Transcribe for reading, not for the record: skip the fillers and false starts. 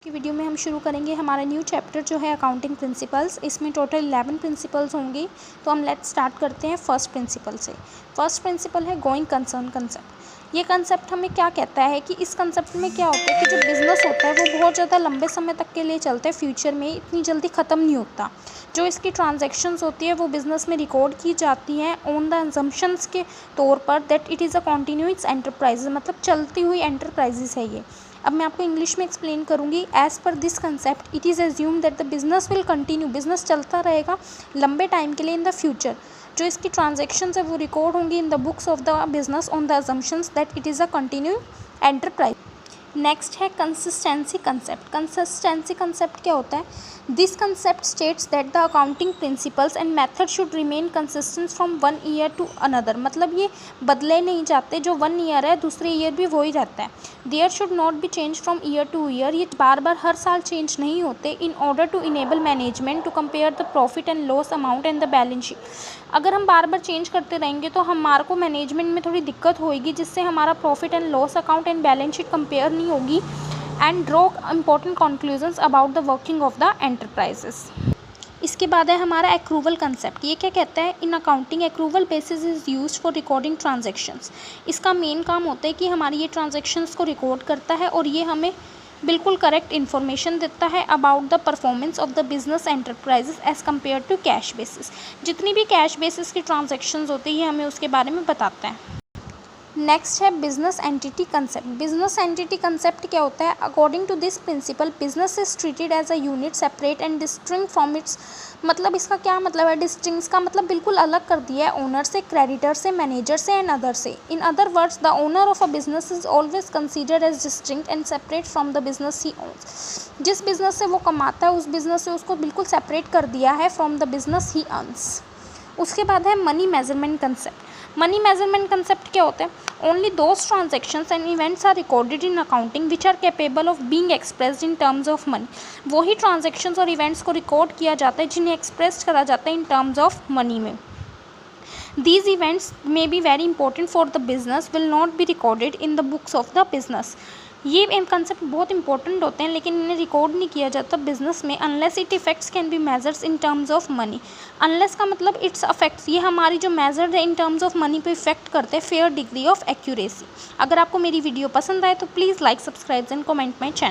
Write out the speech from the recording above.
की वीडियो में हम शुरू करेंगे हमारा न्यू चैप्टर जो है अकाउंटिंग प्रिंसिपल्स। इसमें टोटल 11 प्रिंसिपल्स होंगे। तो हम लेट्स स्टार्ट करते हैं फर्स्ट प्रिंसिपल से। फर्स्ट प्रिंसिपल है गोइंग कंसर्न कंसेप्ट। ये कंसेप्ट हमें क्या कहता है कि इस कंसेप्ट में क्या होता है कि जो बिज़नेस होता है वो बहुत ज़्यादा लंबे समय तक के लिए चलता है, फ्यूचर में इतनी जल्दी ख़त्म नहीं होता। जो इसकी ट्रांजैक्शंस होती है वो बिज़नेस में रिकॉर्ड की जाती हैं ऑन द अजम्पशंस के तौर पर that it is a continuous enterprise, मतलब चलती हुई एंटरप्राइजेस है ये। अब मैं आपको इंग्लिश में एक्सप्लेन करूँगी। As per this concept it is assume that the business will continue, business चलता रहेगा लंबे टाइम के लिए इन द फ्यूचर। जो इसकी ट्रांजैक्शंस है वो रिकॉर्ड होंगी in the books of the business on the assumptions that it is a continue enterprise. Next है कंसिस्टेंसी कंसेप्ट। कंसिस्टेंसी कंसेप्ट क्या होता है? This concept states that the accounting principles and method should remain consistent from one year to another, मतलब ये बदले नहीं जाते। जो 1 ईयर है दूसरे ईयर भी वही रहता है। There should not be change from year to year, ये बार बार हर साल चेंज नहीं होते। In order to enable management to compare the profit and loss amount and the balance sheet. अगर हम बार बार चेंज करते रहेंगे तो हमारे को मैनेजमेंट में थोड़ी दिक्कत होगी, जिससे हमारा profit and loss account and balance sheet compare नहीं होगी and draw important conclusions about the working of the enterprises. इसके बाद है हमारा एक्रूवल कंसेप्ट। ये क्या कहता है? In accounting accrual basis is used for recording transactions. इसका मेन काम होता है कि हमारी ये ट्रांजैक्शंस को रिकॉर्ड करता है और ये हमें बिल्कुल करेक्ट इन्फॉर्मेशन देता है about the performance of the business enterprises as compare to cash basis. जितनी भी कैश बेसिस की ट्रांजैक्शंस होती है ये हमें उसके बारे में बताता है। नेक्स्ट है business entity concept. Business entity concept क्या होता है? According to this principle business is treated as a unit separate and distinct from its, मतलब इसका क्या मतलब है? डिस्टिंक्ट का मतलब बिल्कुल अलग कर दिया है ओनर से, क्रेडिटर से, मैनेजर से एंड अदर से। In other words the owner of a business is always considered as distinct and separate from the business he owns. जिस बिजनेस से वो कमाता है उस बिजनेस से उसको बिल्कुल सेपरेट कर दिया है from the business he earns. उसके बाद है money measurement concept. Money measurement concept क्या होता है? Only those transactions and events are recorded in accounting which are capable of being expressed in terms of money. वही ट्रांजेक्शन्स और events को record किया जाता है जिन्हें एक्सप्रेस करा जाता है इन टर्म्स ऑफ मनी में। These events may be very important for the business, will not be recorded in the books of the business. ये कंसेप्ट बहुत इंपॉर्टेंट होते हैं लेकिन इन्हें रिकॉर्ड नहीं किया जाता बिजनेस में unless it effects can be measures in terms of money. Unless का मतलब इट्स अफेक्ट्स, ये हमारी जो मेजर्ड है इन टर्म्स ऑफ मनी पे इफेक्ट करते हैं फेयर डिग्री ऑफ एक्यूरेसी। अगर आपको मेरी वीडियो पसंद आए तो please like, subscribe and comment my channel.